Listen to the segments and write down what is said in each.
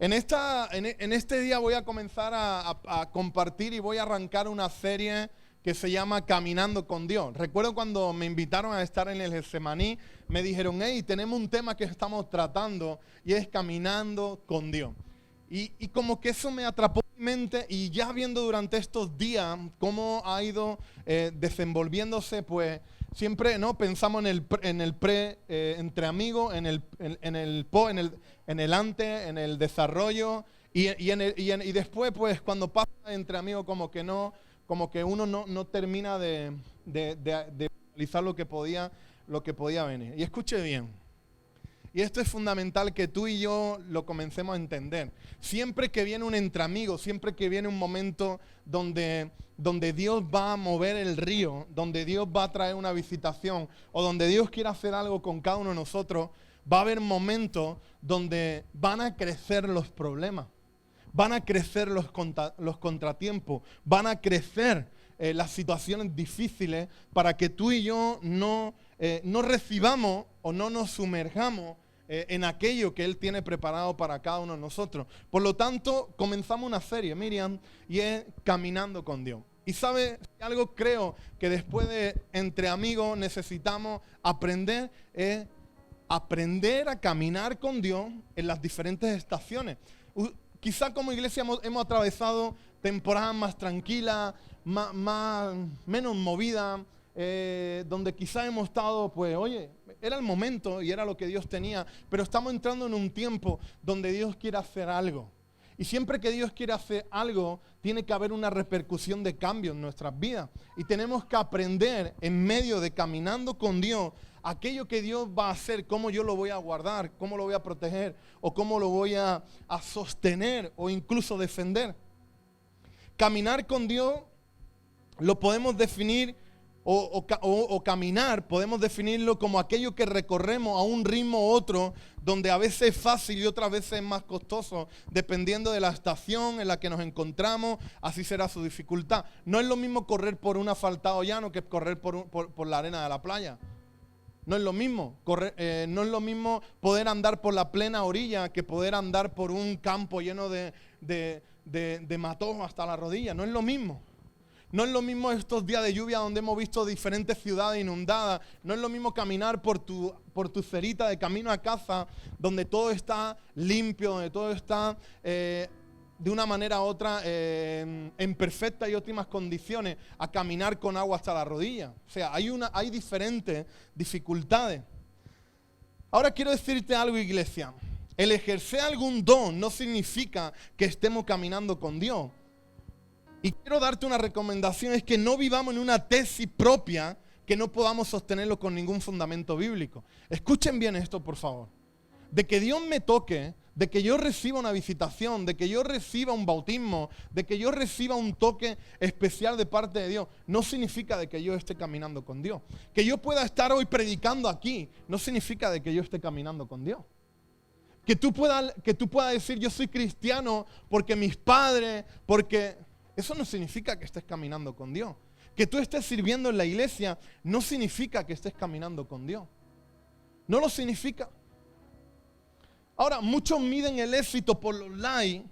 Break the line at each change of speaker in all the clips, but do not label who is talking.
En este día voy a comenzar a compartir y voy a arrancar una serie que se llama Caminando con Dios. Recuerdo cuando me invitaron a estar en el Getsemaní, me dijeron, hey, tenemos un tema que estamos tratando y es Caminando con Dios. Y como que eso me atrapó en mi mente, y ya viendo durante estos días cómo ha ido desenvolviéndose, pues siempre pensamos en el entre amigos, en el ante, en el desarrollo y después, pues cuando pasa entre amigos, como que uno no termina de realizar lo que podía venir. Y escuche bien. Y esto es fundamental que tú y yo lo comencemos a entender. Siempre que viene un entre amigos, siempre que viene un momento donde Dios va a mover el río, donde Dios va a traer una visitación, o donde Dios quiere hacer algo con cada uno de nosotros, va a haber momentos donde van a crecer los problemas, van a crecer los contratiempos, van a crecer las situaciones difíciles, para que tú y yo no recibamos o no nos sumerjamos en aquello que Él tiene preparado para cada uno de nosotros. Por lo tanto, comenzamos una serie, Miriam, y es Caminando con Dios. Y ¿sabe algo? Creo que después de entre amigos necesitamos aprender a caminar con Dios en las diferentes estaciones. Quizá como iglesia hemos atravesado temporadas más tranquilas, menos movidas, donde quizá hemos estado, pues, oye, era el momento y era lo que Dios tenía, pero estamos entrando en un tiempo donde Dios quiere hacer algo. Y siempre que Dios quiere hacer algo, tiene que haber una repercusión de cambio en nuestras vidas. Y tenemos que aprender, en medio de caminando con Dios, aquello que Dios va a hacer, cómo yo lo voy a guardar, cómo lo voy a proteger, o cómo lo voy a sostener, o incluso defender. Caminar con Dios lo podemos definir, o caminar, podemos definirlo como aquello que recorremos a un ritmo u otro, donde a veces es fácil y otras veces es más costoso, dependiendo de la estación en la que nos encontramos, así será su dificultad. No es lo mismo correr por un asfaltado llano que correr por la arena de la playa. No es lo mismo, no es lo mismo poder andar por la plena orilla que poder andar por un campo lleno de matojos hasta la rodilla. No es lo mismo. No es lo mismo estos días de lluvia donde hemos visto diferentes ciudades inundadas. No es lo mismo caminar por tu cerita de camino a casa, donde todo está limpio, donde todo está de una manera u otra en perfectas y óptimas condiciones, a caminar con agua hasta la rodilla. O sea, hay diferentes dificultades. Ahora quiero decirte algo, iglesia. El ejercer algún don no significa que estemos caminando con Dios. Y quiero darte una recomendación, es que no vivamos en una tesis propia que no podamos sostenerlo con ningún fundamento bíblico. Escuchen bien esto, por favor. De que Dios me toque, de que yo reciba una visitación, de que yo reciba un bautismo, de que yo reciba un toque especial de parte de Dios, no significa de que yo esté caminando con Dios. Que yo pueda estar hoy predicando aquí, no significa de que yo esté caminando con Dios. Que tú puedas decir, yo soy cristiano porque mis padres, porque... Eso no significa que estés caminando con Dios. Que tú estés sirviendo en la iglesia no significa que estés caminando con Dios. No lo significa. Ahora, muchos miden el éxito por los likes,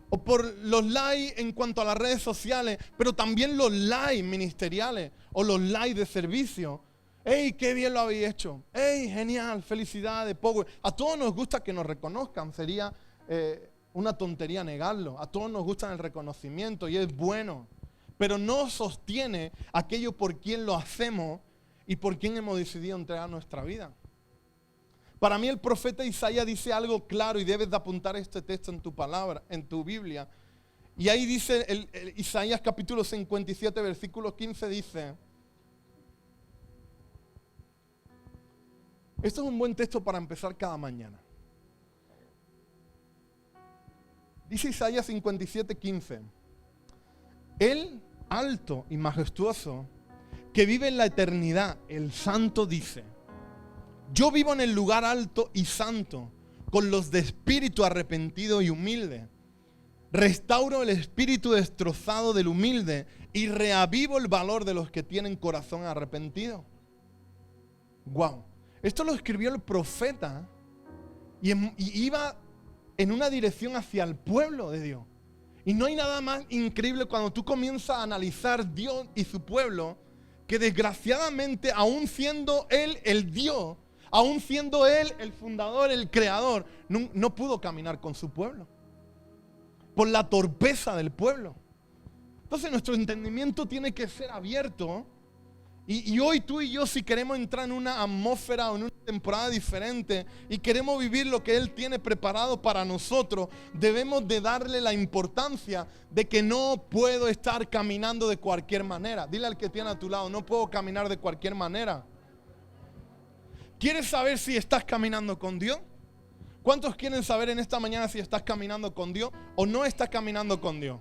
o por los likes en cuanto a las redes sociales, pero también los likes ministeriales o los likes de servicio. ¡Ey, qué bien lo habéis hecho! ¡Ey, genial! ¡Felicidades! Power. A todos nos gusta que nos reconozcan. Sería... una tontería negarlo. A todos nos gusta el reconocimiento y es bueno, pero no sostiene aquello por quien lo hacemos y por quien hemos decidido entregar nuestra vida. Para mí el profeta Isaías dice algo claro, y debes de apuntar este texto en tu palabra, en tu Biblia. Y ahí dice Isaías capítulo 57, versículo 15, dice: esto es un buen texto para empezar cada mañana. Dice Isaías 57:15, el alto y majestuoso que vive en la eternidad, el santo, dice: yo vivo en el lugar alto y santo, con los de espíritu arrepentido y humilde. Restauro el espíritu destrozado del humilde y reavivo el valor de los que tienen corazón arrepentido. Wow. Esto lo escribió el profeta y iba en una dirección hacia el pueblo de Dios. Y no hay nada más increíble cuando tú comienzas a analizar Dios y su pueblo, que desgraciadamente, aún siendo Él el Dios, aún siendo Él el fundador, el creador, no pudo caminar con su pueblo. Por la torpeza del pueblo. Entonces nuestro entendimiento tiene que ser abierto. Y hoy tú y yo, si queremos entrar en una atmósfera o en una temporada diferente y queremos vivir lo que Él tiene preparado para nosotros, debemos de darle la importancia de que no puedo estar caminando de cualquier manera. Dile al que tiene a tu lado, no puedo caminar de cualquier manera. ¿Quieres saber si estás caminando con Dios? ¿Cuántos quieren saber en esta mañana si estás caminando con Dios o no estás caminando con Dios?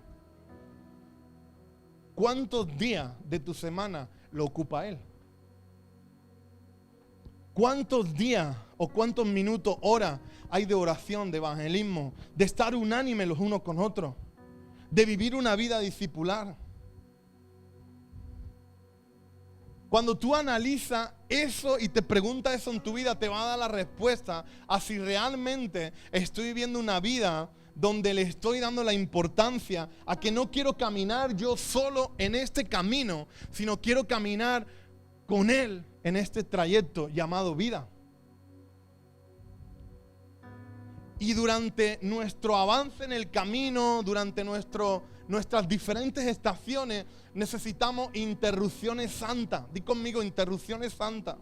¿Cuántos días de tu semana lo ocupa Él? ¿Cuántos días o cuántos minutos, horas hay de oración, de evangelismo, de estar unánime los unos con otros, de vivir una vida discipular? Cuando tú analizas eso y te preguntas eso en tu vida, te va a dar la respuesta a si realmente estoy viviendo una vida donde le estoy dando la importancia a que no quiero caminar yo solo en este camino, sino quiero caminar con Él en este trayecto llamado vida. Y durante nuestro avance en el camino, durante nuestras diferentes estaciones, necesitamos interrupciones santas. Di conmigo, interrupciones santas.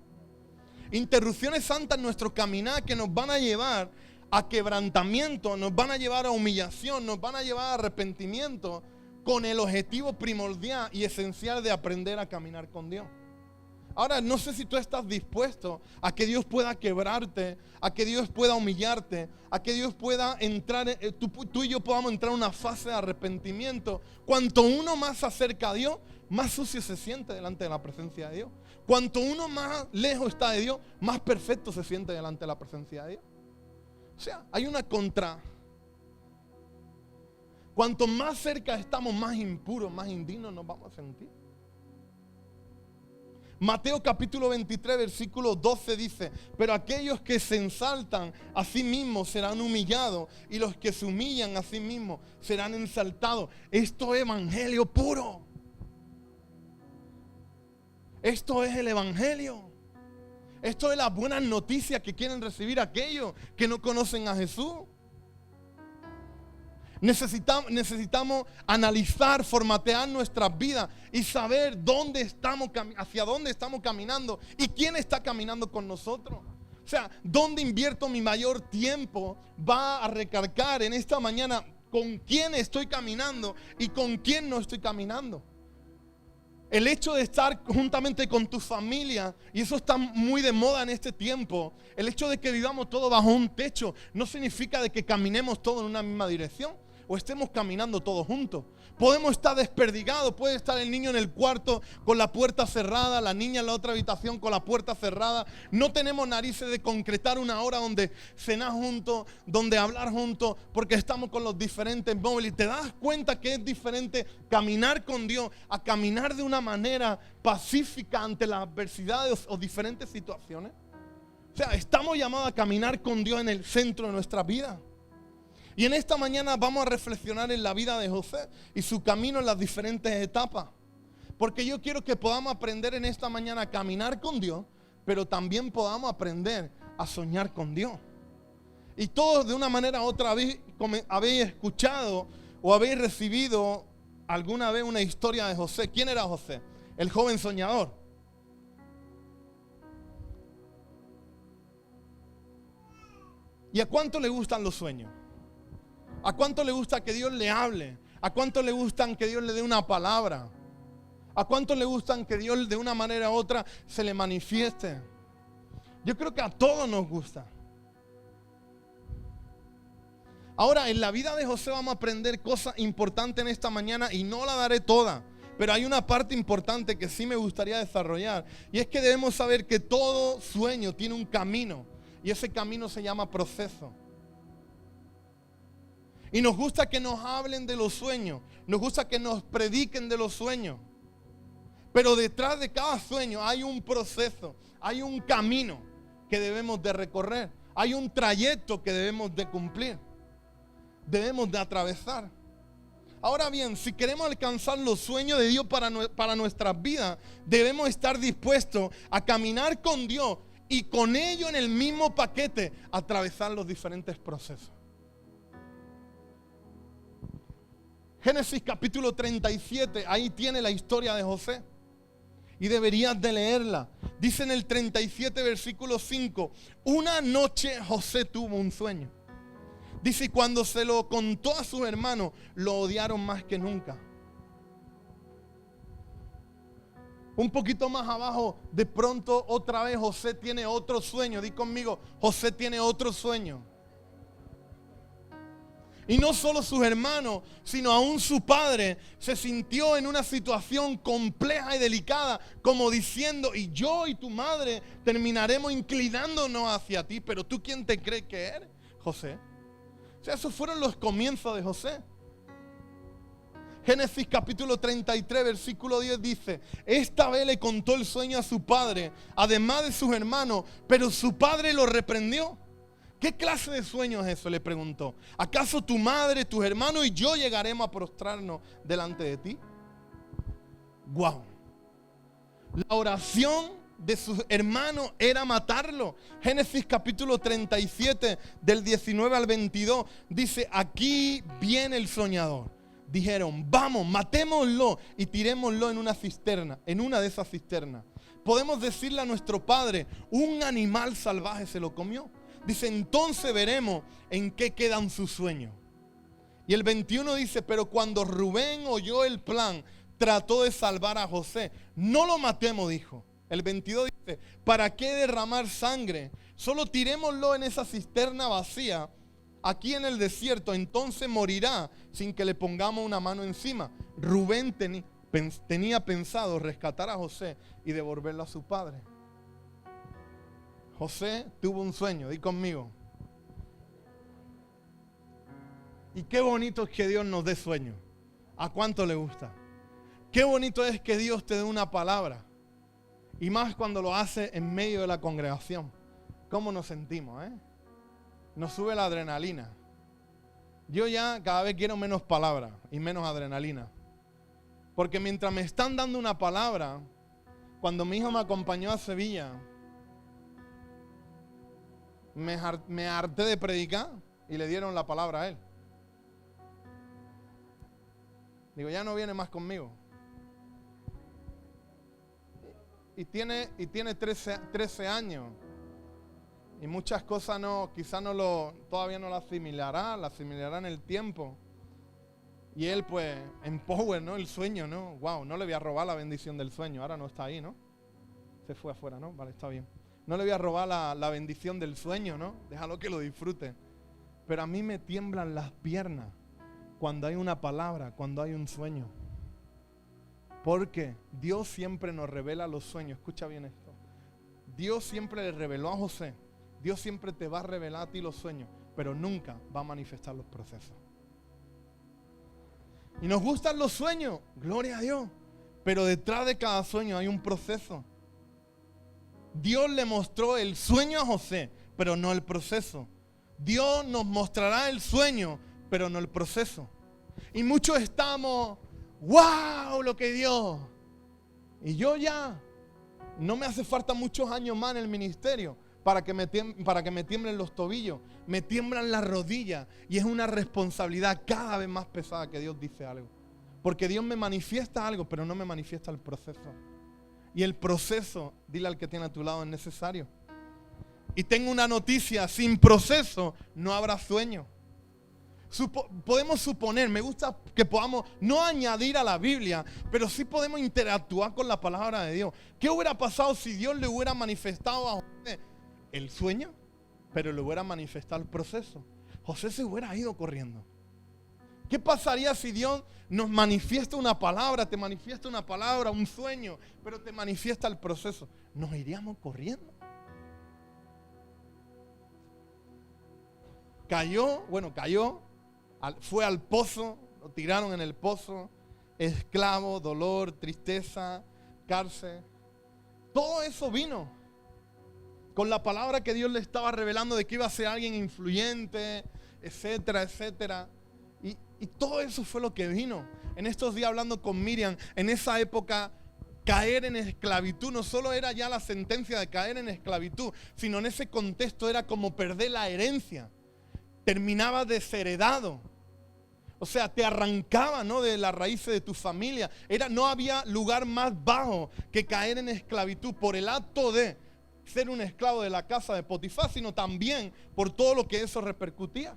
Interrupciones santas en nuestro caminar que nos van a llevar a quebrantamiento, nos van a llevar a humillación, nos van a llevar a arrepentimiento, con el objetivo primordial y esencial de aprender a caminar con Dios. Ahora, no sé si tú estás dispuesto a que Dios pueda quebrarte, a que Dios pueda humillarte, a que Dios pueda entrar, tú y yo podamos entrar en una fase de arrepentimiento. Cuanto uno más se acerca a Dios, más sucio se siente delante de la presencia de Dios. Cuanto uno más lejos está de Dios, más perfecto se siente delante de la presencia de Dios. O sea, hay una contra. Cuanto más cerca estamos, más impuros, más indignos nos vamos a sentir. Mateo capítulo 23, versículo 12 dice: pero aquellos que se ensaltan a sí mismos serán humillados, y los que se humillan a sí mismos serán ensaltados. Esto es evangelio puro. Esto es el evangelio. Esto es las buenas noticias que quieren recibir aquellos que no conocen a Jesús. Necesitamos analizar, formatear nuestras vidas y saber dónde estamos, hacia dónde estamos caminando y quién está caminando con nosotros. O sea, dónde invierto mi mayor tiempo va a recargar en esta mañana con quién estoy caminando y con quién no estoy caminando. El hecho de estar juntamente con tu familia, y eso está muy de moda en este tiempo, el hecho de que vivamos todos bajo un techo, no significa de que caminemos todos en una misma dirección o estemos caminando todos juntos. Podemos estar desperdigados, puede estar el niño en el cuarto con la puerta cerrada, la niña en la otra habitación con la puerta cerrada. No tenemos narices de concretar una hora donde cenar juntos, donde hablar juntos, porque estamos con los diferentes móviles. ¿Te das cuenta que es diferente caminar con Dios a caminar de una manera pacífica ante las adversidades o diferentes situaciones? O sea, estamos llamados a caminar con Dios en el centro de nuestra vida. Y en esta mañana vamos a reflexionar en la vida de José y su camino en las diferentes etapas. Porque yo quiero que podamos aprender en esta mañana a caminar con Dios, pero también podamos aprender a soñar con Dios. Y todos de una manera u otra habéis escuchado o habéis recibido alguna vez una historia de José. ¿Quién era José? El joven soñador. ¿Y a cuánto le gustan los sueños? ¿A cuánto le gusta que Dios le hable? ¿A cuánto le gustan que Dios le dé una palabra? ¿A cuánto le gustan que Dios de una manera u otra se le manifieste? Yo creo que a todos nos gusta. Ahora, en la vida de José vamos a aprender cosas importantes en esta mañana y no la daré toda. Pero hay una parte importante que sí me gustaría desarrollar. Y es que debemos saber que todo sueño tiene un camino. Y ese camino se llama proceso. Y nos gusta que nos hablen de los sueños. Nos gusta que nos prediquen de los sueños. Pero detrás de cada sueño hay un proceso. Hay un camino que debemos de recorrer. Hay un trayecto que debemos de cumplir. debemos de atravesar. Ahora bien, si queremos alcanzar los sueños de Dios para nuestras vidas, debemos estar dispuestos a caminar con Dios y con ello en el mismo paquete atravesar los diferentes procesos. Génesis capítulo 37, ahí tiene la historia de José. Y deberías de leerla. Dice en el 37 versículo 5, una noche José tuvo un sueño. Dice, y cuando se lo contó a sus hermanos, lo odiaron más que nunca. Un poquito más abajo, de pronto otra vez José tiene otro sueño. Di conmigo, José tiene otro sueño. Y no solo sus hermanos, sino aún su padre se sintió en una situación compleja y delicada, como diciendo, y yo y tu madre terminaremos inclinándonos hacia ti, pero ¿tú quién te crees que eres? José. O sea, esos fueron los comienzos de José. Génesis capítulo 33, versículo 10 dice, esta vez le contó el sueño a su padre, además de sus hermanos, pero su padre lo reprendió. ¿Qué clase de sueño es eso?, le preguntó. ¿Acaso tu madre, tus hermanos y yo llegaremos a prostrarnos delante de ti? ¡Wow! La oración de sus hermanos era matarlo. Génesis capítulo 37, del 19 al 22, dice, aquí viene el soñador. Dijeron, vamos, matémoslo y tirémoslo en una cisterna, en una de esas cisternas. Podemos decirle a nuestro padre, un animal salvaje se lo comió. Dice, entonces veremos en qué quedan sus sueños. Y el 21 dice, pero cuando Rubén oyó el plan, trató de salvar a José. No lo matemos, dijo. El 22 dice, ¿para qué derramar sangre? Solo tirémoslo en esa cisterna vacía, aquí en el desierto, entonces morirá sin que le pongamos una mano encima. Rubén tenía pensado rescatar a José y devolverlo a su padre. José tuvo un sueño, di conmigo. Y qué bonito es que Dios nos dé sueños. ¿A cuánto le gusta? Qué bonito es que Dios te dé una palabra. Y más cuando lo hace en medio de la congregación. ¿Cómo nos sentimos, Nos sube la adrenalina. Yo ya cada vez quiero menos palabras y menos adrenalina. Porque mientras me están dando una palabra, cuando mi hijo me acompañó a Sevilla, me harté de predicar y le dieron la palabra a él. Digo, ya no viene más conmigo. Y tiene 13 años. Y muchas cosas quizás todavía no las asimilará en el tiempo. Y él pues, en power, ¿no? El sueño, ¿no? Wow, no le voy a robar la bendición del sueño. Ahora no está ahí, ¿no? Se fue afuera, ¿no? Vale, está bien. No le voy a robar la bendición del sueño, ¿no? Déjalo que lo disfrute. Pero a mí me tiemblan las piernas cuando hay una palabra, cuando hay un sueño. Porque Dios siempre nos revela los sueños. Escucha bien esto. Dios siempre le reveló a José. Dios siempre te va a revelar a ti los sueños, pero nunca va a manifestar los procesos. Y nos gustan los sueños, gloria a Dios. Pero detrás de cada sueño hay un proceso. Dios le mostró el sueño a José, pero no el proceso. Dios nos mostrará el sueño, pero no el proceso. Y muchos estamos, wow, lo que Dios. Y yo ya, no me hace falta muchos años más en el ministerio para que me tiemblen los tobillos, me tiemblan las rodillas. Y es una responsabilidad cada vez más pesada que Dios dice algo. Porque Dios me manifiesta algo, pero no me manifiesta el proceso. Y el proceso, dile al que tiene a tu lado, es necesario. Y tengo una noticia, sin proceso no habrá sueño. Podemos suponer, me gusta que podamos no añadir a la Biblia, pero sí podemos interactuar con la palabra de Dios. ¿Qué hubiera pasado si Dios le hubiera manifestado a José el sueño, pero le hubiera manifestado el proceso? José se hubiera ido corriendo. ¿Qué pasaría si Dios nos manifiesta una palabra, te manifiesta una palabra, un sueño, pero te manifiesta el proceso? Nos iríamos corriendo. Cayó, fue al pozo, lo tiraron en el pozo, esclavo, dolor, tristeza, cárcel. Todo eso vino con la palabra que Dios le estaba revelando de que iba a ser alguien influyente, etcétera, etcétera. Y todo eso fue lo que vino. En estos días hablando con Miriam, en esa época caer en esclavitud no solo era ya la sentencia de caer en esclavitud, sino en ese contexto era como perder la herencia. Terminaba desheredado. O sea, te arrancaba, ¿no?, de las raíces de tu familia. No había lugar más bajo que caer en esclavitud por el acto de ser un esclavo de la casa de Potifar, sino también por todo lo que eso repercutía.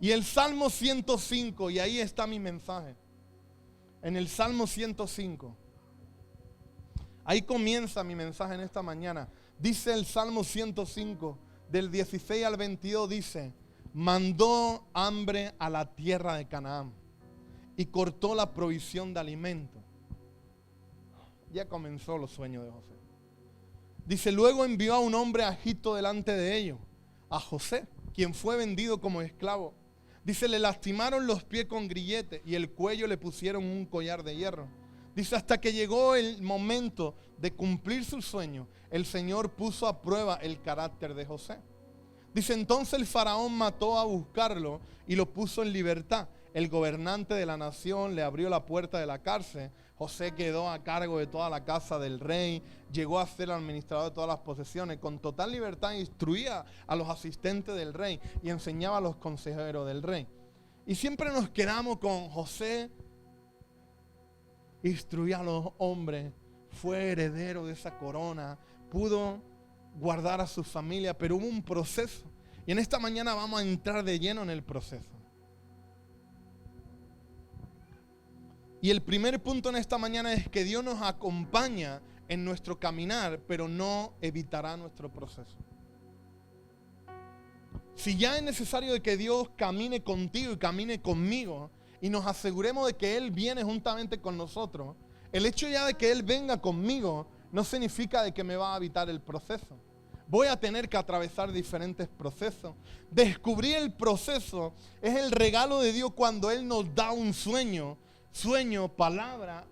Y el Salmo 105, y ahí está mi mensaje. En el Salmo 105. Ahí comienza mi mensaje en esta mañana. Dice el Salmo 105, del 16 al 22, dice: mandó hambre a la tierra de Canaán y cortó la provisión de alimento. Ya comenzó los sueños de José. Dice: luego envió a un hombre a Egipto delante de ellos, a José, quien fue vendido como esclavo. Dice: le lastimaron los pies con grilletes y el cuello le pusieron un collar de hierro. Dice: hasta que llegó el momento de cumplir su sueño, el Señor puso a prueba el carácter de José. Dice: entonces el faraón mató a buscarlo y lo puso en libertad. El gobernante de la nación le abrió la puerta de la cárcel. José quedó a cargo de toda la casa del rey. Llegó a ser administrador de todas las posesiones. Con total libertad instruía a los asistentes del rey y enseñaba a los consejeros del rey. Y siempre nos quedamos con José. Instruía a los hombres. Fue heredero de esa corona. Pudo guardar a su familia, pero hubo un proceso. Y en esta mañana vamos a entrar de lleno en el proceso. Y el primer punto en esta mañana es que Dios nos acompaña en nuestro caminar, pero no evitará nuestro proceso. Si ya es necesario de que Dios camine contigo y camine conmigo, y nos aseguremos de que Él viene juntamente con nosotros, el hecho ya de que Él venga conmigo no significa de que me va a evitar el proceso. Voy a tener que atravesar diferentes procesos. Descubrir el proceso es el regalo de Dios cuando Él nos da un sueño, palabra.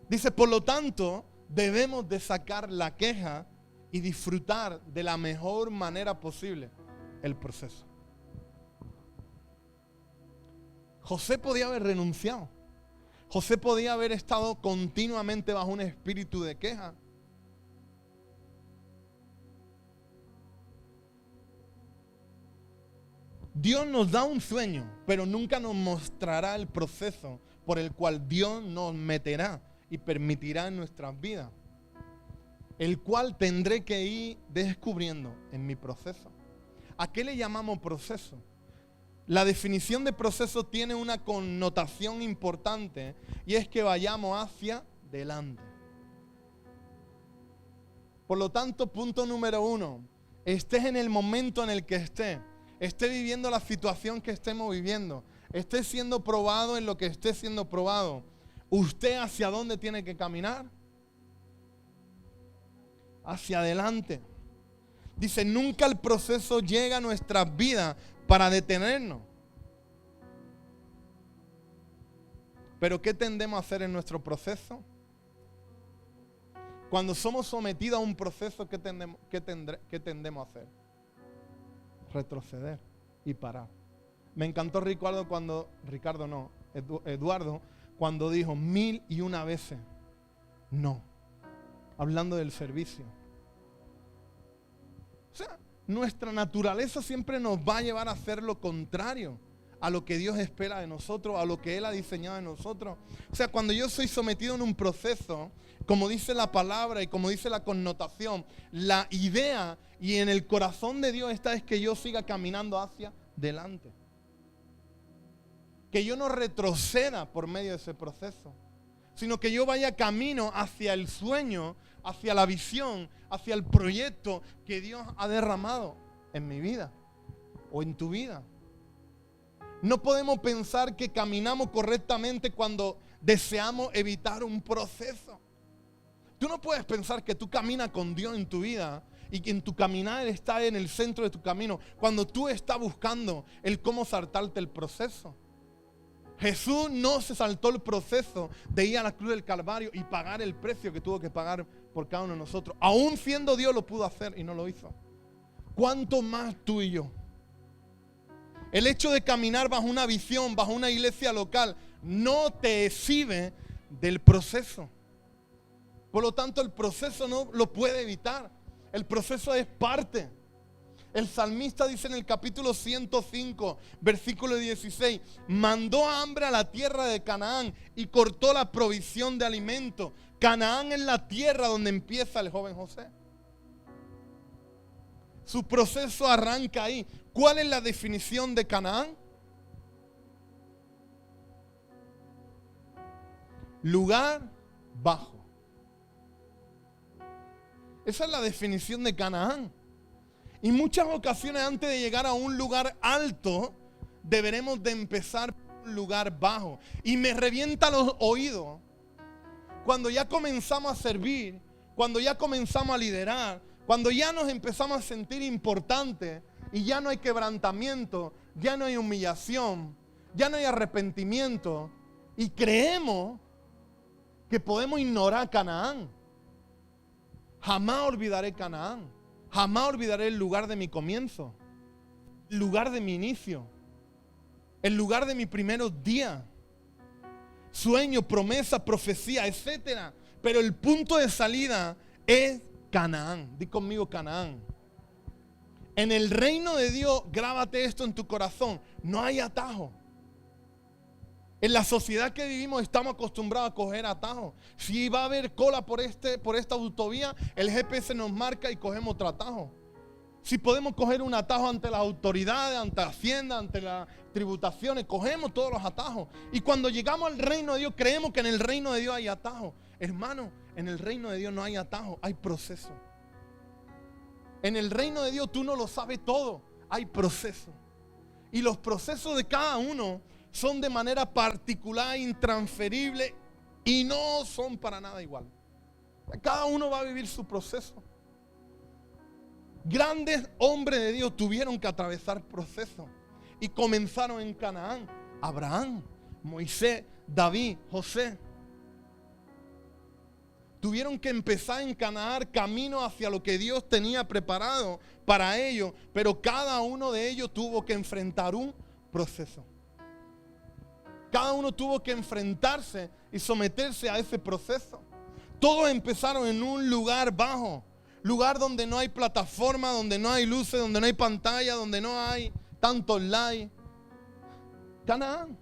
Dice: por lo tanto, debemos de sacar la queja y disfrutar de la mejor manera posible el proceso. José podía haber renunciado. José podía haber estado continuamente bajo un espíritu de queja. Dios nos da un sueño, pero nunca nos mostrará el proceso por el cual Dios nos meterá y permitirá en nuestras vidas, el cual tendré que ir descubriendo en mi proceso. ¿A qué le llamamos proceso? La definición de proceso tiene una connotación importante, y es que vayamos hacia adelante. Por lo tanto, punto número 1, estés en el momento en el que esté viviendo la situación que estemos viviendo, esté siendo probado en lo que esté siendo probado, ¿usted hacia dónde tiene que caminar? Hacia adelante. Dice: nunca el proceso llega a nuestras vidas para detenernos. Pero ¿qué tendemos a hacer en nuestro proceso? Cuando somos sometidos a un proceso, ¿qué tendemos a hacer? Retroceder y parar. Me encantó Eduardo cuando dijo 1001 veces no, hablando del servicio. O sea, nuestra naturaleza siempre nos va a llevar a hacer lo contrario a lo que Dios espera de nosotros, a lo que Él ha diseñado de nosotros. O sea, cuando yo soy sometido en un proceso, como dice la palabra y como dice la connotación, la idea y en el corazón de Dios es que yo siga caminando hacia adelante. Que yo no retroceda por medio de ese proceso, sino que yo vaya camino hacia el sueño, hacia la visión, hacia el proyecto que Dios ha derramado en mi vida o en tu vida. No podemos pensar que caminamos correctamente cuando deseamos evitar un proceso. Tú no puedes pensar que tú caminas con Dios en tu vida y que en tu caminar está en el centro de tu camino cuando tú estás buscando el cómo saltarte el proceso. Jesús no se saltó el proceso de ir a la cruz del Calvario y pagar el precio que tuvo que pagar por cada uno de nosotros. Aún siendo Dios lo pudo hacer y no lo hizo. ¿Cuánto más tú y yo? El hecho de caminar bajo una visión, bajo una iglesia local, no te exhibe del proceso. Por lo tanto, el proceso no lo puede evitar. El proceso es parte. El salmista dice en el capítulo 105, versículo 16, mandó hambre a la tierra de Canaán y cortó la provisión de alimento. Canaán es la tierra donde empieza el joven José. Su proceso arranca ahí. ¿Cuál es la definición de Canaán? Lugar bajo. Esa es la definición de Canaán. Y muchas ocasiones antes de llegar a un lugar alto, deberemos de empezar por un lugar bajo. Y me revienta los oídos cuando ya comenzamos a servir, cuando ya comenzamos a liderar, cuando ya nos empezamos a sentir importantes y ya no hay quebrantamiento, ya no hay humillación, ya no hay arrepentimiento y creemos que podemos ignorar Canaán. Jamás olvidaré Canaán. Jamás olvidaré el lugar de mi comienzo, el lugar de mi inicio, el lugar de mis primeros días. Sueño, promesa, profecía, etc. Pero el punto de salida es Canaán. Di conmigo Canaán. En el reino de Dios, grábate esto en tu corazón, no hay atajo. En la sociedad que vivimos estamos acostumbrados a coger atajos. Si va a haber cola por esta autovía, el GPS nos marca y cogemos otro atajo. Si podemos coger un atajo ante las autoridades, ante Hacienda, ante las tributaciones, cogemos todos los atajos. Y cuando llegamos al reino de Dios, creemos que en el reino de Dios hay atajos. Hermano, en el reino de Dios no hay atajos, hay proceso. En el reino de Dios tú no lo sabes todo, hay proceso. Y los procesos de cada uno son de manera particular, intransferible y no son para nada igual. Cada uno va a vivir su proceso. Grandes hombres de Dios tuvieron que atravesar procesos y comenzaron en Canaán. Abraham, Moisés, David, José. Tuvieron que empezar en Canaán camino hacia lo que Dios tenía preparado para ellos, pero cada uno de ellos tuvo que enfrentar un proceso. Cada uno tuvo que enfrentarse y someterse a ese proceso. Todos empezaron en un lugar bajo. Lugar donde no hay plataforma, donde no hay luces, donde no hay pantalla, donde no hay tantos likes. Canaán.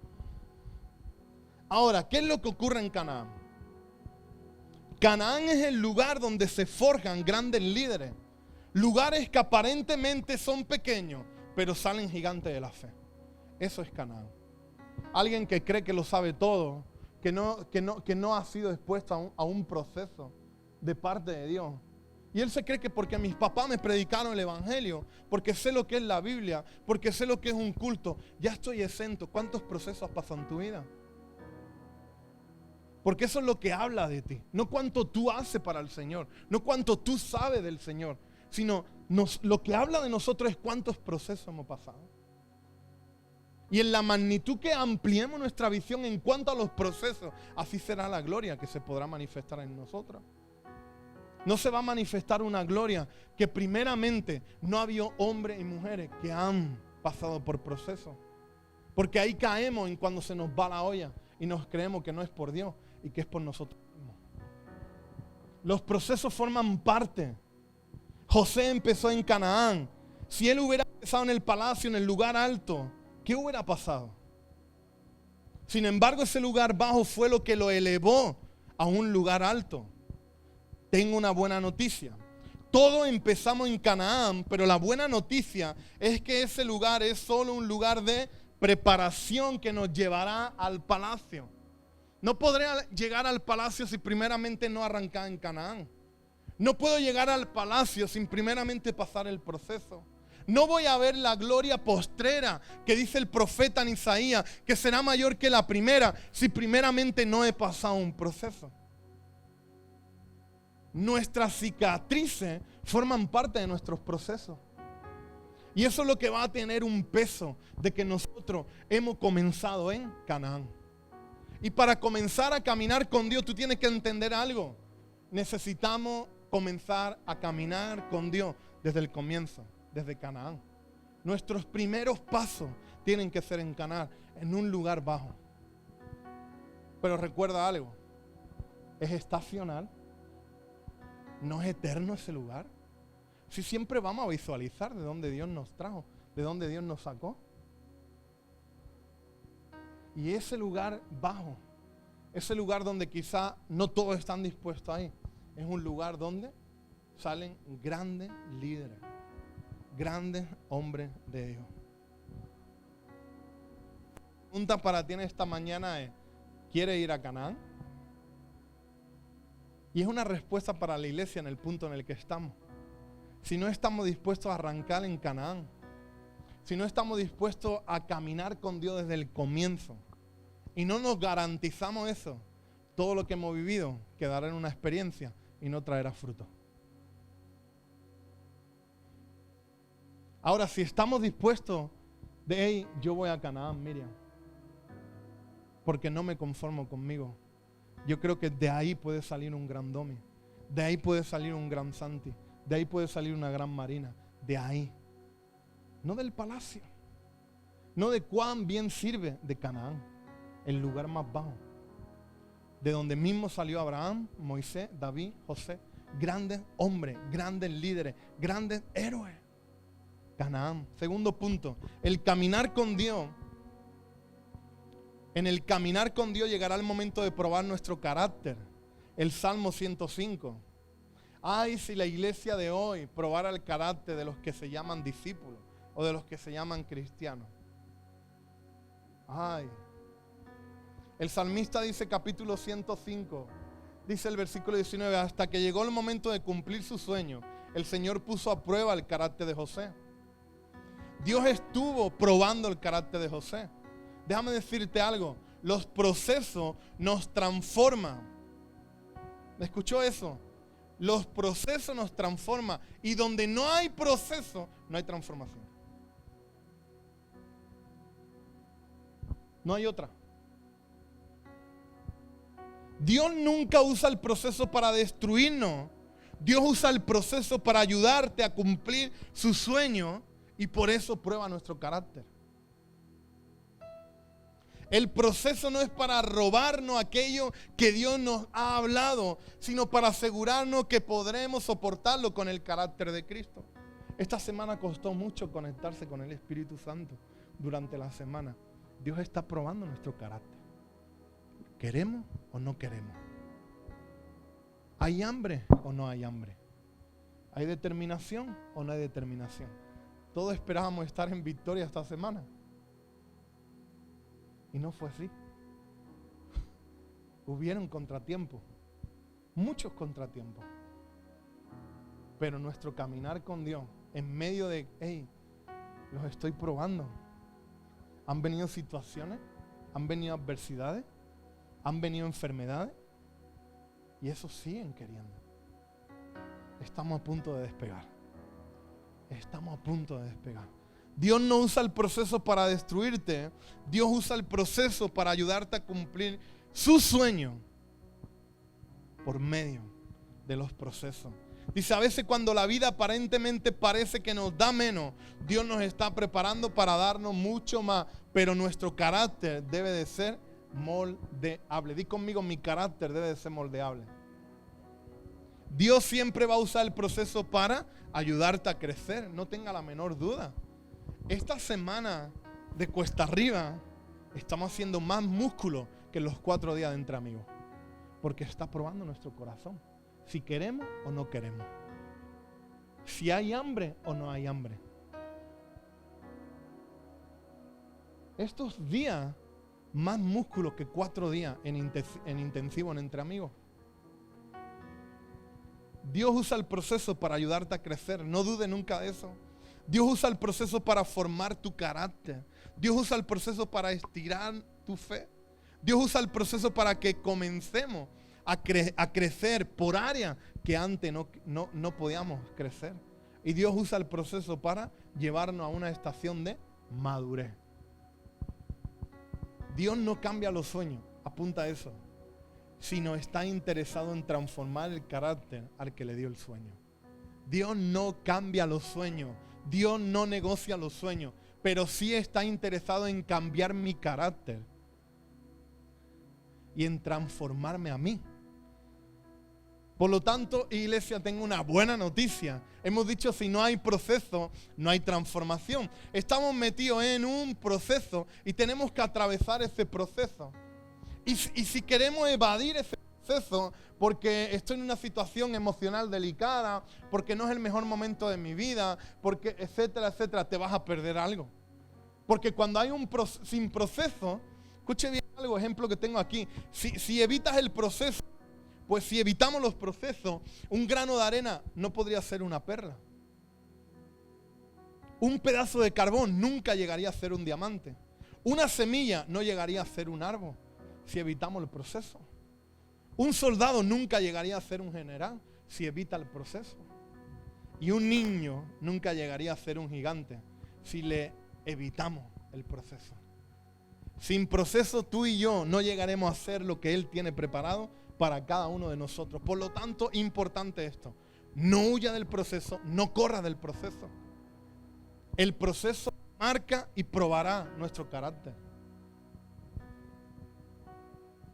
Ahora, ¿qué es lo que ocurre en Canaán? Canaán es el lugar donde se forjan grandes líderes. Lugares que aparentemente son pequeños, pero salen gigantes de la fe. Eso es Canaán. Alguien que cree que lo sabe todo, que no ha sido expuesto a un proceso de parte de Dios. Y él se cree que porque mis papás me predicaron el evangelio, porque sé lo que es la Biblia, porque sé lo que es un culto, ya estoy exento. ¿Cuántos procesos pasan en tu vida? Porque eso es lo que habla de ti. No cuánto tú haces para el Señor, no cuánto tú sabes del Señor, sino lo que habla de nosotros es cuántos procesos hemos pasado. Y en la magnitud que ampliemos nuestra visión en cuanto a los procesos, así será la gloria que se podrá manifestar en nosotros. No se va a manifestar una gloria que primeramente no había hombres y mujeres que han pasado por procesos. Porque ahí caemos en cuando se nos va la olla y nos creemos que no es por Dios y que es por nosotros mismos. Los procesos forman parte. José empezó en Canaán. Si él hubiera empezado en el palacio, en el lugar alto, ¿qué hubiera pasado? Sin embargo, ese lugar bajo fue lo que lo elevó a un lugar alto. Tengo una buena noticia. Todos empezamos en Canaán, pero la buena noticia es que ese lugar es solo un lugar de preparación que nos llevará al palacio. No podré llegar al palacio si primeramente no arrancar en Canaán. No puedo llegar al palacio sin primeramente pasar el proceso. No voy a ver la gloria postrera que dice el profeta en Isaías, que será mayor que la primera, si primeramente no he pasado un proceso. Nuestras cicatrices forman parte de nuestros procesos. Y eso es lo que va a tener un peso de que nosotros hemos comenzado en Canaán. Y para comenzar a caminar con Dios, tú tienes que entender algo. Necesitamos comenzar a caminar con Dios desde el comienzo, desde Canaán. Nuestros primeros pasos tienen que ser en Canaán, en un lugar bajo. Pero recuerda algo, es estacional, no es eterno ese lugar. Si siempre vamos a visualizar de dónde Dios nos trajo, de dónde Dios nos sacó. Y ese lugar bajo, ese lugar donde quizá no todos están dispuestos ahí, es un lugar donde salen grandes líderes, grandes hombres de Dios. La pregunta para ti en esta mañana es, ¿quieres ir a Canaán? Y es una respuesta para la iglesia en el punto en el que estamos. Si no estamos dispuestos a arrancar en Canaán, si no estamos dispuestos a caminar con Dios desde el comienzo, y no nos garantizamos eso, todo lo que hemos vivido quedará en una experiencia y no traerá fruto. Ahora, si estamos dispuestos de, hey, yo voy a Canaán, Miriam, porque no me conformo conmigo, yo creo que de ahí puede salir un gran Domi, de ahí puede salir un gran Santi, de ahí puede salir una gran Marina, de ahí. No del palacio, no de cuán bien sirve, de Canaán, el lugar más bajo, de donde mismo salió Abraham, Moisés, David, José, grandes hombres, grandes líderes, grandes héroes. Canaán. Segundo punto, el caminar con Dios. En el caminar con Dios llegará el momento de probar nuestro carácter. El Salmo 105. Ay, si la iglesia de hoy probara el carácter de los que se llaman discípulos o de los que se llaman cristianos. Ay. El salmista dice, capítulo 105, dice el versículo 19, hasta que llegó el momento de cumplir su sueño, el Señor puso a prueba el carácter de José. Dios estuvo probando el carácter de José. Déjame decirte algo, los procesos nos transforman. ¿Me escuchó eso? Los procesos nos transforman y donde no hay proceso, no hay transformación. No hay otra. Dios nunca usa el proceso para destruirnos. Dios usa el proceso para ayudarte a cumplir su sueño y por eso prueba nuestro carácter. El proceso no es para robarnos aquello que Dios nos ha hablado, sino para asegurarnos que podremos soportarlo con el carácter de Cristo. Esta semana costó mucho conectarse con el Espíritu Santo durante la semana. Dios está probando nuestro carácter. ¿Queremos o no queremos? ¿Hay hambre o no hay hambre? ¿Hay determinación o no hay determinación? Todos esperábamos estar en victoria esta semana. Y no fue así. Hubieron contratiempos. Muchos contratiempos. Pero nuestro caminar con Dios, en medio de, hey, los estoy probando. Han venido situaciones, han venido adversidades, han venido enfermedades y eso siguen queriendo. Estamos a punto de despegar. Estamos a punto de despegar. Dios no usa el proceso para destruirte. Dios usa el proceso para ayudarte a cumplir su sueño por medio de los procesos. Dice, a veces cuando la vida aparentemente parece que nos da menos, Dios nos está preparando para darnos mucho más, pero nuestro carácter debe de ser moldeable. Di conmigo, mi carácter debe de ser moldeable. Dios siempre va a usar el proceso para ayudarte a crecer, no tenga la menor duda. Esta semana de cuesta arriba estamos haciendo más músculo que los 4 días de entre amigos, porque está probando nuestro corazón, si queremos o no queremos, si hay hambre o no hay hambre. Estos días más músculo que 4 días en intensivo en entre amigos. Dios usa el proceso para ayudarte a crecer, no dude nunca de eso. Dios usa el proceso para formar tu carácter. Dios usa el proceso para estirar tu fe. Dios usa el proceso para que comencemos a crecer por áreas que antes no podíamos crecer. Y Dios usa el proceso para llevarnos a una estación de madurez. Dios no cambia los sueños, apunta a eso, sino está interesado en transformar el carácter al que le dio el sueño. Dios no cambia los sueños. Dios no negocia los sueños, pero sí está interesado en cambiar mi carácter y en transformarme a mí. Por lo tanto, iglesia, tengo una buena noticia. Hemos dicho, si no hay proceso, no hay transformación. Estamos metidos en un proceso y tenemos que atravesar ese proceso. Y si queremos evadir ese proceso, porque estoy en una situación emocional delicada, porque no es el mejor momento de mi vida, porque etcétera, etcétera, te vas a perder algo. Porque cuando hay sin proceso, escuche bien algo, ejemplo que tengo aquí, si evitas el proceso, pues si evitamos los procesos, un grano de arena no podría ser una perla. Un pedazo de carbón nunca llegaría a ser un diamante. Una semilla no llegaría a ser un árbol si evitamos el proceso. Un soldado nunca llegaría a ser un general si evita el proceso. Y un niño nunca llegaría a ser un gigante si le evitamos el proceso. Sin proceso, tú y yo no llegaremos a hacer lo que Él tiene preparado para cada uno de nosotros. Por lo tanto, importante esto. No huya del proceso, no corra del proceso. El proceso marca y probará nuestro carácter.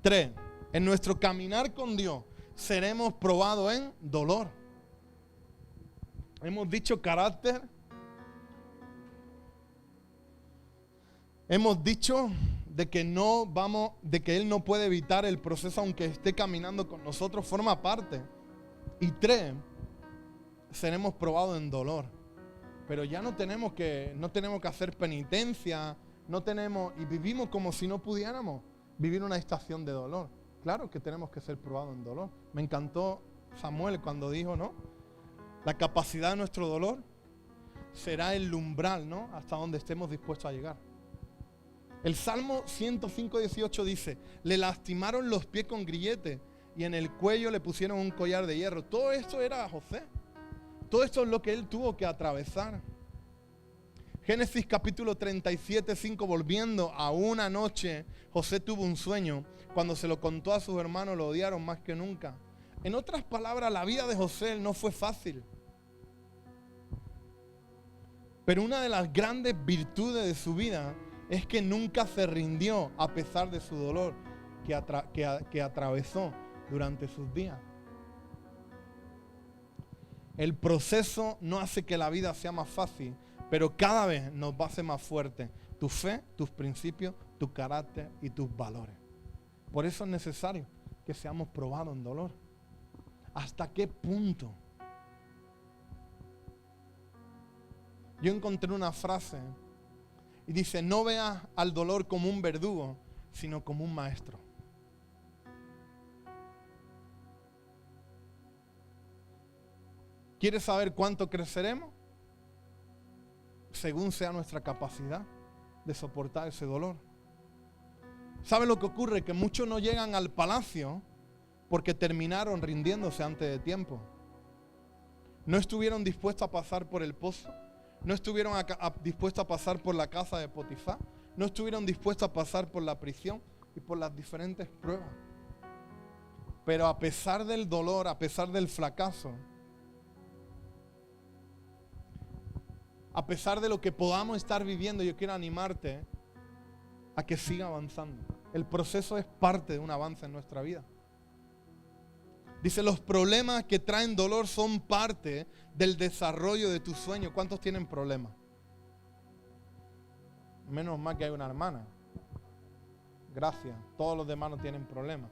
3. En nuestro caminar con Dios seremos probados en dolor. Hemos dicho carácter. Hemos dicho de que Él no puede evitar el proceso aunque esté caminando con nosotros, forma parte. Y 3, seremos probados en dolor. Pero ya no tenemos que hacer penitencia, y vivimos como si no pudiéramos vivir una estación de dolor. Claro que tenemos que ser probados en dolor. Me encantó Samuel cuando dijo, ¿no? La capacidad de nuestro dolor será el umbral, ¿no? Hasta donde estemos dispuestos a llegar. El Salmo 105:18 dice, le lastimaron los pies con grilletes y en el cuello le pusieron un collar de hierro. Todo esto era José. Todo esto es lo que él tuvo que atravesar. Génesis capítulo 37:5, volviendo a una noche, José tuvo un sueño. Cuando se lo contó a sus hermanos, lo odiaron más que nunca. En otras palabras, la vida de José no fue fácil. Pero una de las grandes virtudes de su vida es que nunca se rindió a pesar de su dolor que atravesó durante sus días. El proceso no hace que la vida sea más fácil, pero cada vez nos va a hacer más fuerte tu fe, tus principios, tu carácter y tus valores. Por eso es necesario que seamos probados en dolor. ¿Hasta qué punto? Yo encontré una frase y dice, no veas al dolor como un verdugo, sino como un maestro. ¿Quieres saber cuánto creceremos? Según sea nuestra capacidad de soportar ese dolor. ¿Sabe lo que ocurre? Que muchos no llegan al palacio porque terminaron rindiéndose antes de tiempo. No estuvieron dispuestos a pasar por el pozo. No estuvieron dispuestos a pasar por la casa de Potifar. No estuvieron dispuestos a pasar por la prisión y por las diferentes pruebas. Pero a pesar del dolor, a pesar del fracaso, a pesar de lo que podamos estar viviendo, yo quiero animarte a que siga avanzando. El proceso es parte de un avance en nuestra vida. Dice, los problemas que traen dolor son parte del desarrollo de tu sueño. ¿Cuántos tienen problemas? Menos mal que hay una hermana. Gracias. Todos los demás no tienen problemas.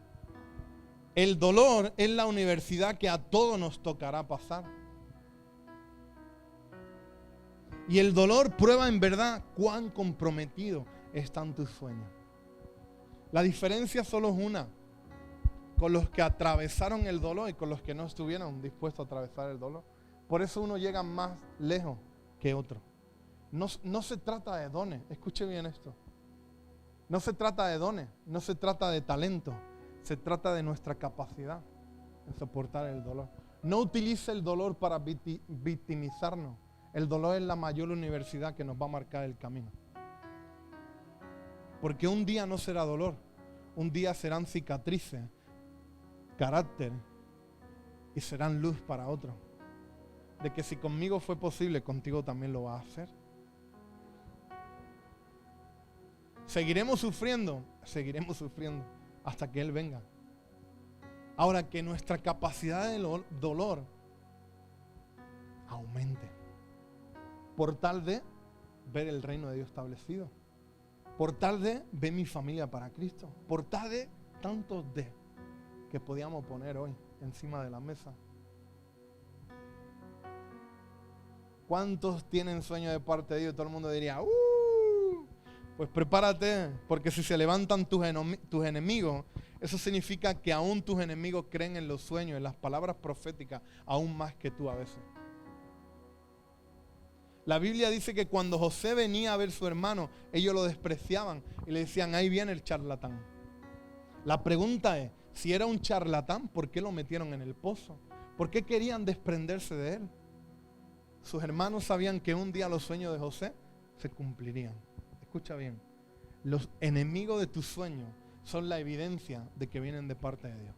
El dolor es la universidad que a todos nos tocará pasar. Y el dolor prueba en verdad cuán comprometido están tus sueños. La diferencia solo es una. Con los que atravesaron el dolor y con los que no estuvieron dispuestos a atravesar el dolor. Por eso uno llega más lejos que otro. No se trata de dones. Escuche bien esto. No se trata de dones. No se trata de talento. Se trata de nuestra capacidad de soportar el dolor. No utilice el dolor para victimizarnos. El dolor es la mayor universidad que nos va a marcar el camino. Porque un día no será dolor. Un día serán cicatrices, carácter y serán luz para otros. De que si conmigo fue posible, contigo también lo va a hacer. ¿Seguiremos sufriendo? Seguiremos sufriendo hasta que Él venga. Ahora, que nuestra capacidad de dolor aumente por tal de ver el reino de Dios establecido, por tal de ver mi familia para Cristo, por tal de tantos de que podíamos poner hoy encima de la mesa. ¿Cuántos tienen sueño de parte de Dios? Todo el mundo diría, pues prepárate, porque si se levantan tus enemigos, eso significa que aún tus enemigos creen en los sueños, en las palabras proféticas, aún más que tú a veces. La Biblia dice que cuando José venía a ver a su hermano, ellos lo despreciaban y le decían, ahí viene el charlatán. La pregunta es, si era un charlatán, ¿por qué lo metieron en el pozo? ¿Por qué querían desprenderse de él? Sus hermanos sabían que un día los sueños de José se cumplirían. Escucha bien, los enemigos de tus sueños son la evidencia de que vienen de parte de Dios.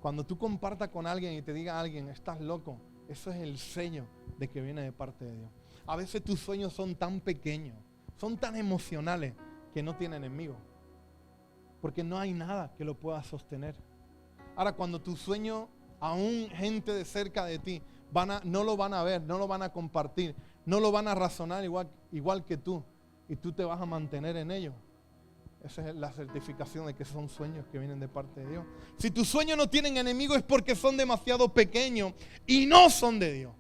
Cuando tú compartas con alguien y te diga a alguien, estás loco, eso es el sello de que viene de parte de Dios. A veces tus sueños son tan pequeños, son tan emocionales que no tienen enemigos, porque no hay nada que lo pueda sostener. Ahora, cuando tu sueño, aún gente de cerca de ti, no lo van a ver, no lo van a compartir, no lo van a razonar igual que tú, y tú te vas a mantener en ello. Esa es la certificación de que son sueños que vienen de parte de Dios. Si tus sueños no tienen enemigos es porque son demasiado pequeños y no son de Dios.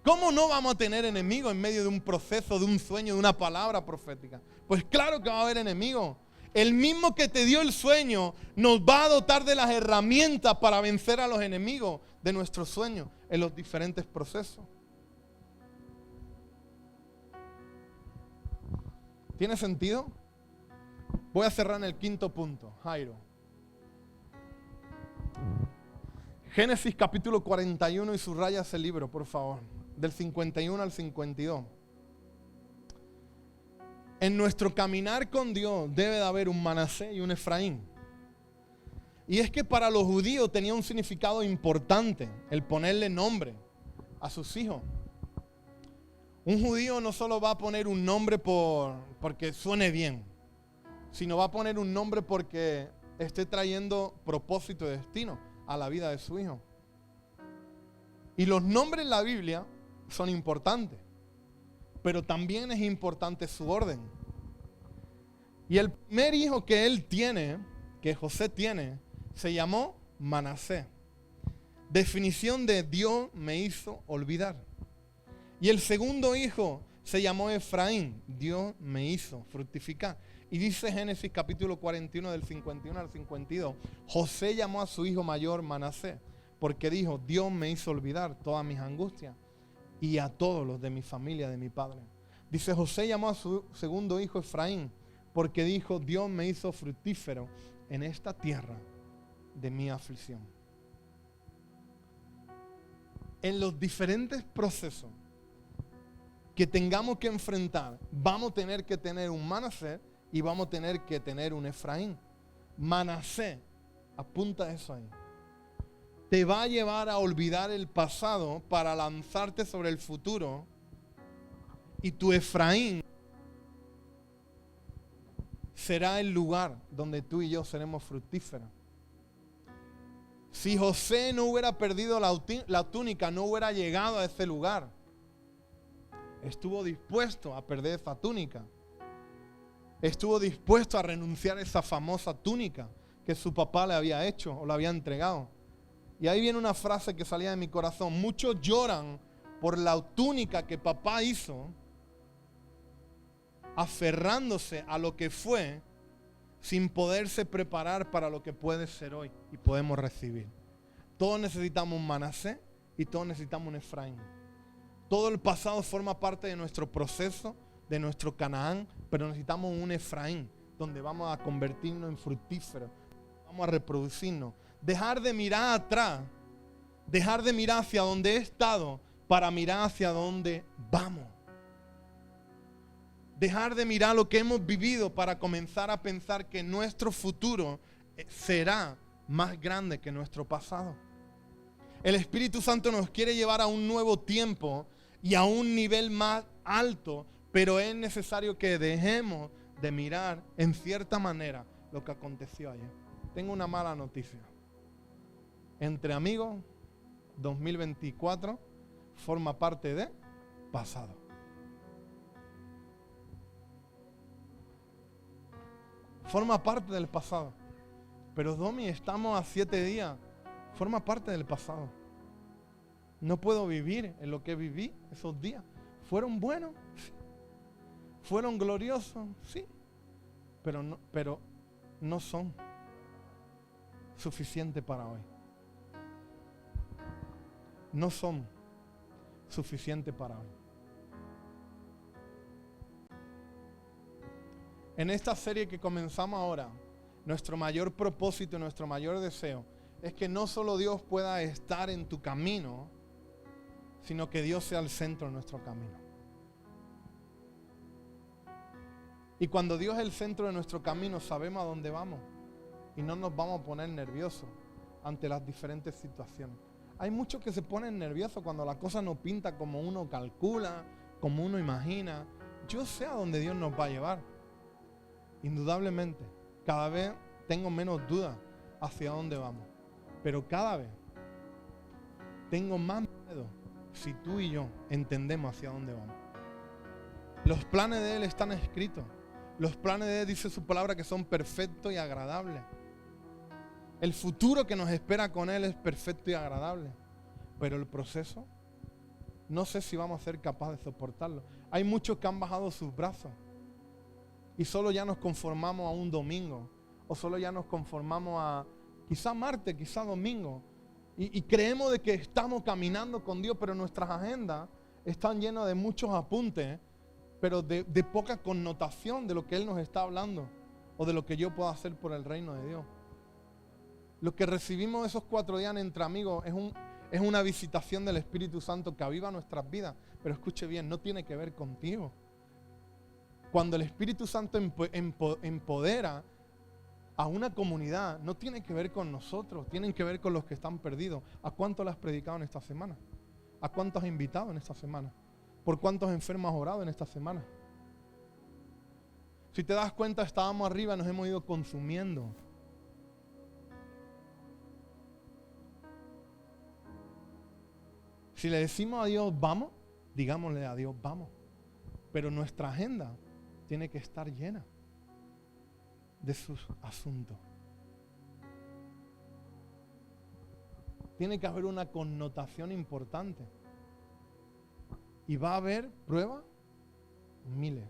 ¿Cómo no vamos a tener enemigos en medio de un proceso, de un sueño, de una palabra profética? Pues claro que va a haber enemigos. El mismo que te dio el sueño nos va a dotar de las herramientas para vencer a los enemigos de nuestros sueños en los diferentes procesos. ¿Tiene sentido? Voy a cerrar en el quinto punto, Jairo. Génesis capítulo 41 y subraya ese libro, por favor. Del 51 al 52. En nuestro caminar con Dios debe de haber un Manasés y un Efraín. Y es que para los judíos tenía un significado importante el ponerle nombre a sus hijos. Un judío no solo va a poner un nombre porque suene bien, sino va a poner un nombre porque esté trayendo propósito y destino a la vida de su hijo. Y los nombres en la Biblia son importantes, pero también es importante su orden. Y el primer hijo que él tiene, que José tiene, se llamó Manasés. Definición de Dios me hizo olvidar. Y el segundo hijo se llamó Efraín. Dios me hizo fructificar. Y dice Génesis capítulo 41 del 51 al 52. José llamó a su hijo mayor Manasés, porque dijo, Dios me hizo olvidar todas mis angustias y a todos los de mi familia, de mi padre. Dice, José llamó a su segundo hijo Efraín, porque dijo, Dios me hizo fructífero en esta tierra de mi aflicción. En los diferentes procesos que tengamos que enfrentar, vamos a tener que tener un Manasés y vamos a tener que tener un Efraín. Manasés, apunta eso ahí, te va a llevar a olvidar el pasado para lanzarte sobre el futuro. Y tu Efraín será el lugar donde tú y yo seremos fructíferos. Si José no hubiera perdido la túnica, no hubiera llegado a ese lugar. Estuvo dispuesto a perder esa túnica. Estuvo dispuesto a renunciar a esa famosa túnica que su papá le había hecho o le había entregado. Y ahí viene una frase que salía de mi corazón. Muchos lloran por la túnica que papá hizo, aferrándose a lo que fue, sin poderse preparar para lo que puede ser hoy y podemos recibir. Todos necesitamos un Manasés y todos necesitamos un Efraín. Todo el pasado forma parte de nuestro proceso, de nuestro Canaán, pero necesitamos un Efraín, donde vamos a convertirnos en fructíferos, vamos a reproducirnos. Dejar de mirar atrás, dejar de mirar hacia donde he estado, para mirar hacia donde vamos. Dejar de mirar lo que hemos vivido para comenzar a pensar que nuestro futuro será más grande que nuestro pasado. El Espíritu Santo nos quiere llevar a un nuevo tiempo y a un nivel más alto, pero es necesario que dejemos de mirar en cierta manera lo que aconteció ayer. Tengo una mala noticia. Entre amigos, 2024 forma parte de pasado. Forma parte del pasado. Pero Domi, estamos a 7 días. Forma parte del pasado. No puedo vivir en lo que viví esos días. ¿Fueron buenos? Sí. ¿Fueron gloriosos? Sí. Pero no son suficientes para hoy. No son suficientes para hoy. En esta serie que comenzamos ahora, nuestro mayor propósito, nuestro mayor deseo es que no solo Dios pueda estar en tu camino, sino que Dios sea el centro de nuestro camino. Y cuando Dios es el centro de nuestro camino, sabemos a dónde vamos y no nos vamos a poner nerviosos ante las diferentes situaciones. Hay muchos que se ponen nerviosos cuando la cosa no pinta como uno calcula, como uno imagina. Yo sé a dónde Dios nos va a llevar. Indudablemente, cada vez tengo menos dudas hacia dónde vamos. Pero cada vez tengo más miedo si tú y yo entendemos hacia dónde vamos. Los planes de Él están escritos. Los planes de Él, dice su palabra, que son perfectos y agradables. El futuro que nos espera con Él es perfecto y agradable. Pero el proceso, no sé si vamos a ser capaces de soportarlo. Hay muchos que han bajado sus brazos. Y solo ya nos conformamos a un domingo. O solo ya nos conformamos a quizá martes, quizá domingo. Y creemos de que estamos caminando con Dios, pero nuestras agendas están llenas de muchos apuntes, pero de poca connotación de lo que Él nos está hablando o de lo que yo puedo hacer por el reino de Dios. Lo que recibimos esos 4 días entre amigos es una visitación del Espíritu Santo que aviva nuestras vidas. Pero escuche bien, no tiene que ver contigo. Cuando el Espíritu Santo empodera a una comunidad, no tiene que ver con nosotros, tienen que ver con los que están perdidos. ¿A cuánto le has predicado en esta semana? ¿A cuántos has invitado en esta semana? ¿Por cuántos enfermos has orado en esta semana? Si te das cuenta, estábamos arriba y nos hemos ido consumiendo. Si le decimos a Dios, vamos, digámosle a Dios, vamos. Pero nuestra agenda tiene que estar llena de sus asuntos. Tiene que haber una connotación importante. Y va a haber pruebas, miles.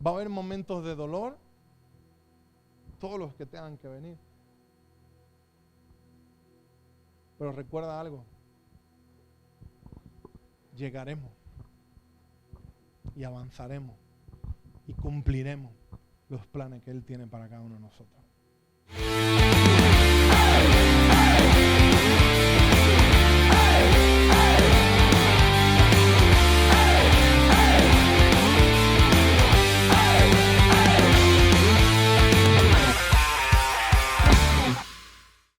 Va a haber momentos de dolor, todos los que tengan que venir. Pero recuerda algo. Llegaremos y avanzaremos y cumpliremos los planes que Él tiene para cada uno de nosotros.